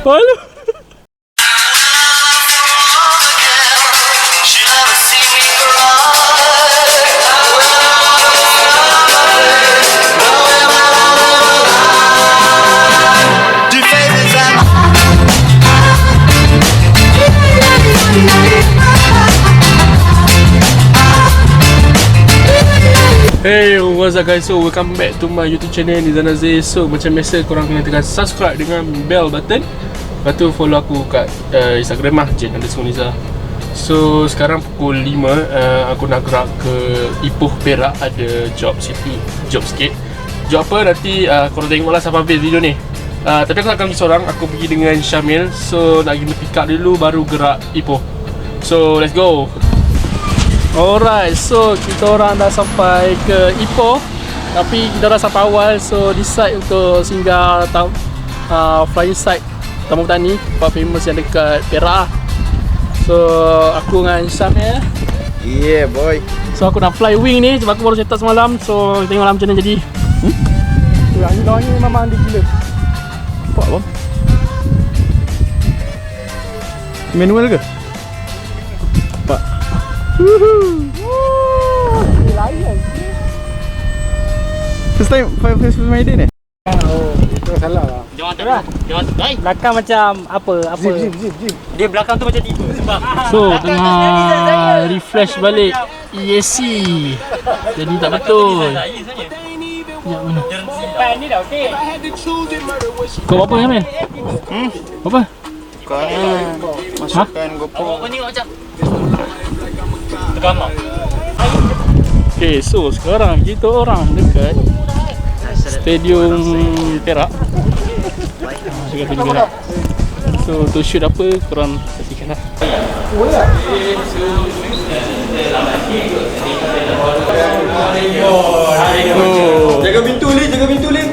Halo. Hey, what's up guys? So welcome back to my YouTube channel Nizanaze. So macam biasa korang kena tekan subscribe dengan bell button. Lepas tu follow aku kat Instagram lah, Jen_Niza. So sekarang pukul 5, aku nak gerak ke Ipoh Perak. Ada job situ, job sikit. Job apa nanti korang tengok lah sampai habis video ni. Tapi aku tak akan pergi seorang, aku pergi dengan Syamil. So nak kena pick up dulu baru gerak Ipoh. So let's go. Alright, so kita orang dah sampai ke Ipoh. Tapi kita orang sampai awal, so decide untuk singgah flying site Tamu Petani, tempat famous yang dekat Perak. So aku dengan Syamil. Yeah boy. So aku nak fly wing ni, sebab aku baru set up semalam. So tengok lah macam mana jadi. Angin lawan ni memang andi gila. Nampak bang? Manual ke? Nampak. Layan. First time first main day ni? Oh, itu salah lah. Jangan tu. Belakang macam apa? Zip. Dia belakang tu macam tiba sebab. So tengah refresh balik EAC. Jadi tak betul. Ya mana? Simpan ni dah okey. Kau apa ni? Apa? Masukkan Gopro. Kau tengok macam tergambar. Okay, so sekarang kita orang dekat Stadium Perak. So untuk shoot apa korang saksikan lah. Jaga pintu Lin.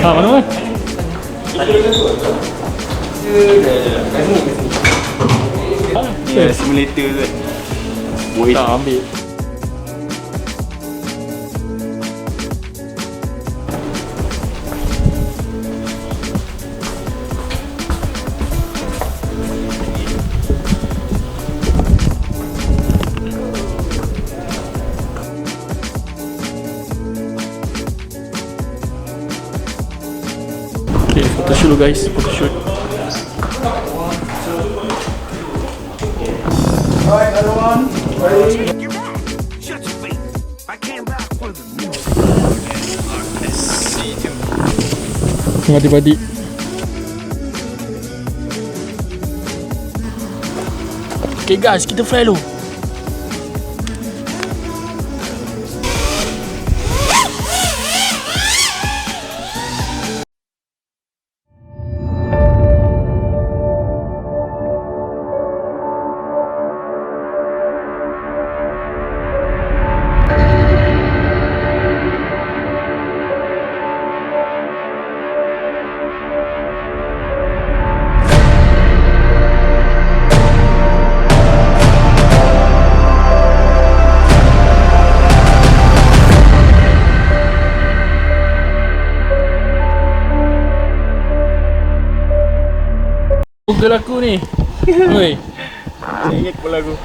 Mana? Simulator tu. Tak ambil. Okay, photoshoot dulu guys, photoshoot. Alright, other one. Ready? Adik-adik. Okay guys, kita fly dulu. Google aku ni. Oi. Ingat kepala aku.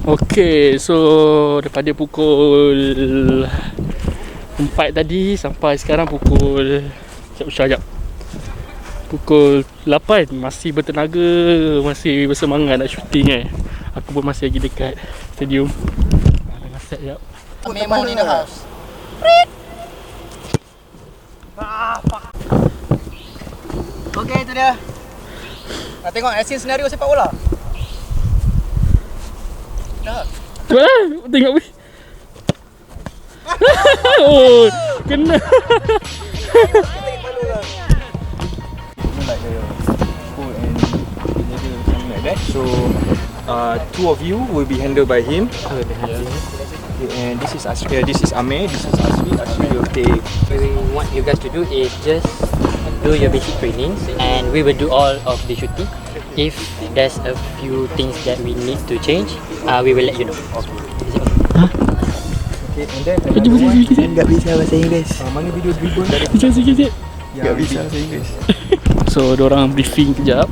Okay, so daripada pukul 4 tadi sampai sekarang pukul sekejap. Pukul 8 masih bertenaga, masih bersemangat nak shooting Aku pun masih lagi dekat stadium. Tengah set jap. Memang in the house. Okey, itu dia. Nak tengok action senario sepak bola. Dah. Cuba lah, tengok weh. Oh, kena. So, two of you will be handled by him. And this is Amir, this is Asri. Asri will take. We want you guys to do is just do your basic trainings, and we will do all of the shooting. if there's a few things that we need to change, we will let you know. Okay, and then another one, Enggak bisa bahasa Inggeris. mana video dribble dari Sikit-sikit. Enggak bisa bahasa Inggeris. So, diorang briefing kejap.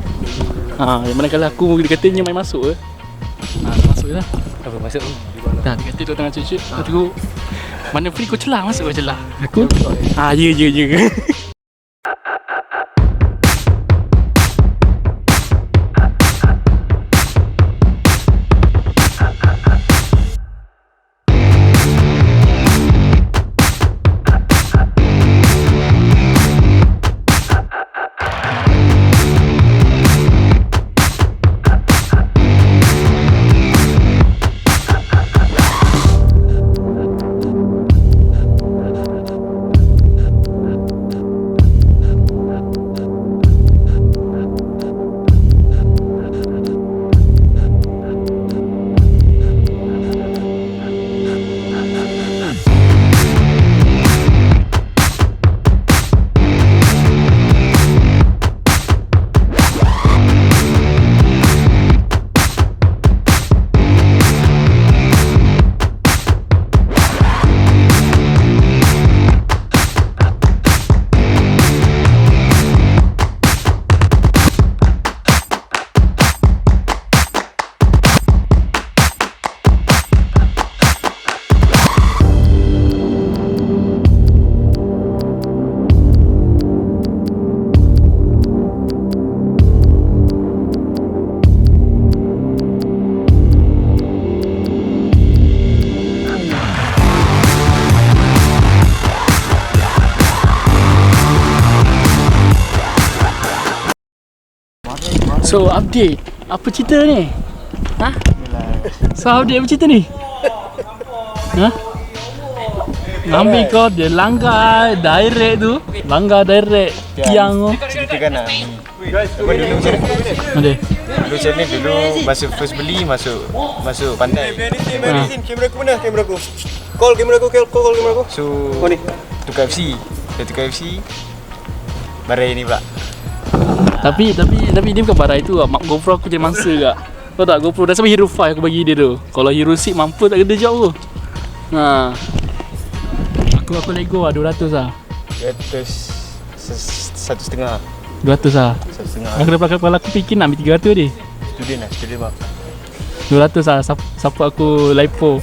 Yang mana kalau aku dia katanya main masuk ke? Masuk je lah. Apa masuk? Dah, dia kata tu tengah cuci. Aku mana free kau celah, masuk kau celah. Aku? Ya. So update, apa cerita ni? So update apa cerita ni? Ambil kau dia langgar direct tu, tiang tu. Ceritakan lah. Apa dulu macam Ada. Dulu macam ni, dulu masa first beli masuk pantai. Kamera aku mana? Kamera aku. Call kamera aku, call kamera aku. So tukar FC. Dah tukar FC. Barai ni pula. Tapi dia bukan barai tu lah. Gopro aku jadi mangsa kak. Tahu tak Gopro dah sampai Hero 5 aku bagi dia tu. Kalau Hero 6 mampu tak kena jauh tu. Aku Lego lah 200 lah. 1.5. 200 lah. 1.5. Kalau aku fikir nak ambil 300 dia. Student bang. 200 lah support aku lipo.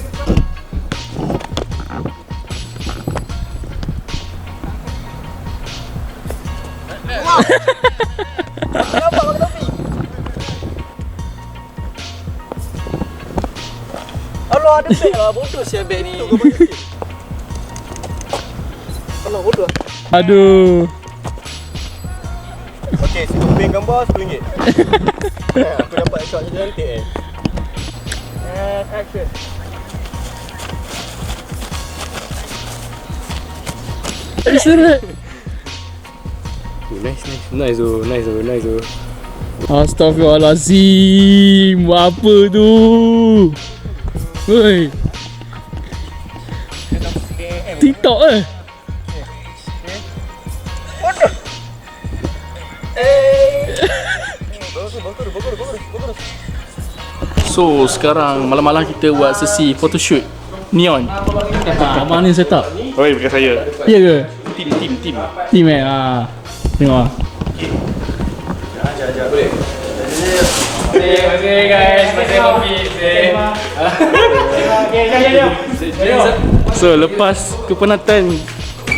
Allah ada beg lah, bodoh siapa beg ni. Allah bodoh. Aduh. Okey, situ beg gambar RM10. Aku dapat shot cantik action. Serat. Nice oh. Astaghfirullahalazim. Buat apa tu? Woi. TikTok So sekarang malam-malam kita buat sesi photoshoot neon. Abang ni set up. Oi, bukan saya. Ya ke? Tim. Team tengok. Okay guys, masih kopi. So lepas kepenatan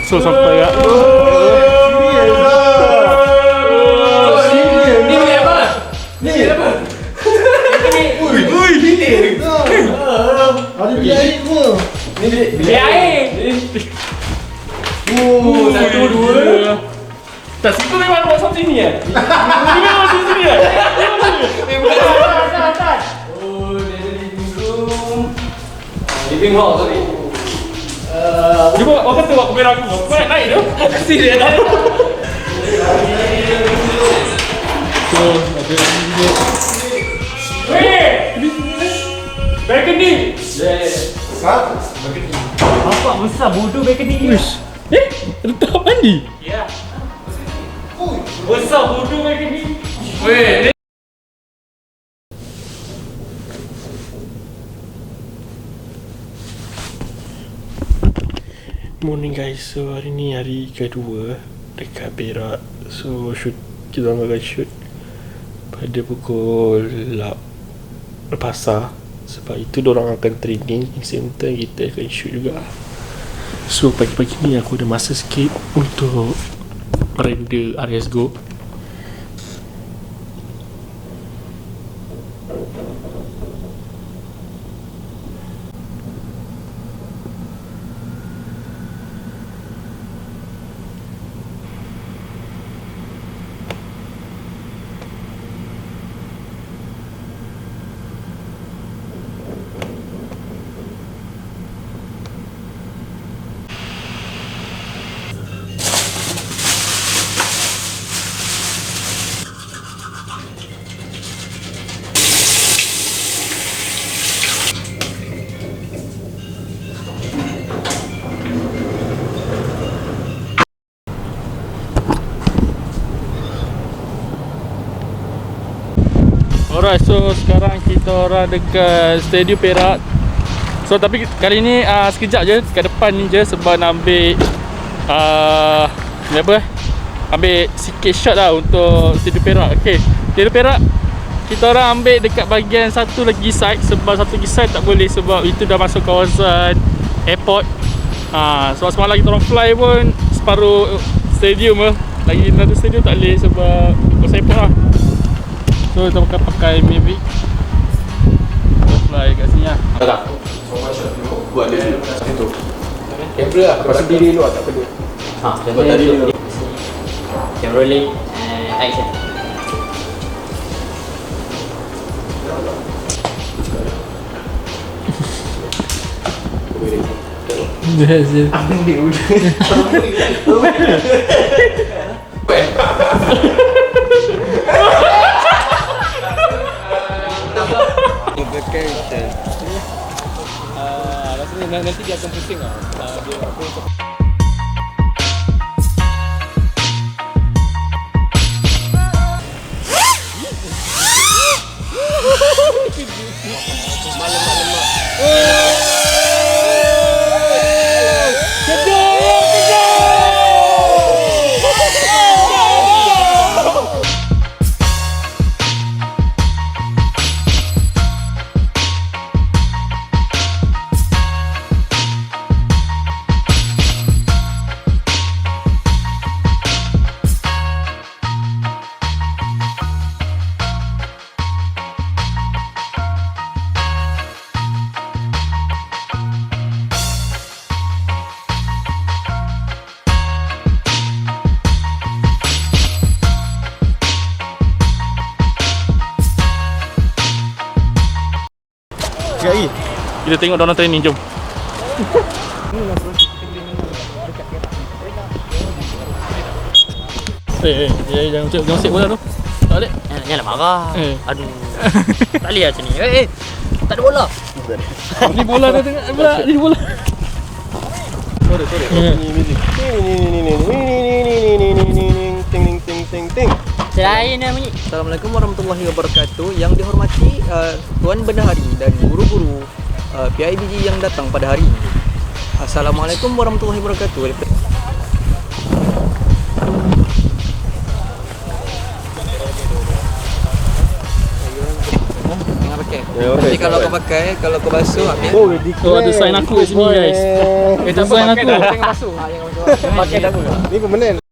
sampai kat satu, dua. Tak situ memang buat sampai sini memang sini living hall sorry. Cuba orang kata buat kamera aku. Kau nak naik tu? Kasi dia dah. So, ada ni. Weh! Balcony! Yes. Balcony. Apa besar bodoh balcony ni? Letak mandi? Ya. Besar bodoh balcony. Weh, Morning guys, so hari ni hari kedua dekat Perak. So kita orang akan shoot pada pukul 8 pasar. Sebab itu diorang akan training, same time kita akan shoot juga. So pagi-pagi ni aku ada masa sikit untuk render RS Go. Alright, so sekarang kita orang dekat Stadium Perak. So tapi kali ni sekejap je kat depan ni je sebab nak ambil ambil sikit shot lah untuk Stadium Perak. Okay, Stadium Perak kita orang ambil dekat bahagian satu lagi side. Sebab satu lagi side tak boleh sebab itu dah masuk kawasan airport. Sebab semalam kita orang fly pun separuh stadium lah. Lagi satu stadium tak boleh sebab kawasan airport lah. So kita akan pakai Mavic. Kita fly kat sini lah. Tak. Buat dia situ. Kamera lah. Pasal diri luar tak perlu. Buat tadi dulu. Camera rolling and action. Yes. Abang dia udah. Rasanya nanti dia akan pusing lah. Dia kita tengok diorang training, jom. Jangan set bola tu. Tak boleh. Janganlah marah. Aduh. Tak boleh macam ni. Tak ada bola. Ni bola dah tengok bola. Ni bola. Sorry. Ni music. Ting. Selain yang bunyi. Assalamualaikum warahmatullahi wabarakatuh. Yang dihormati Tuan Bendahari dan guru-guru PIBG yang datang pada hari ini. Assalamualaikum warahmatullahi wabarakatuh. Jangan pakai. Jadi kalau kau pakai, kalau kau basuh ambil. Oh, ada sign aku kat sini guys. Tak sign aku. Jangan basuh. Jangan pakai dah pun. Ni permanent.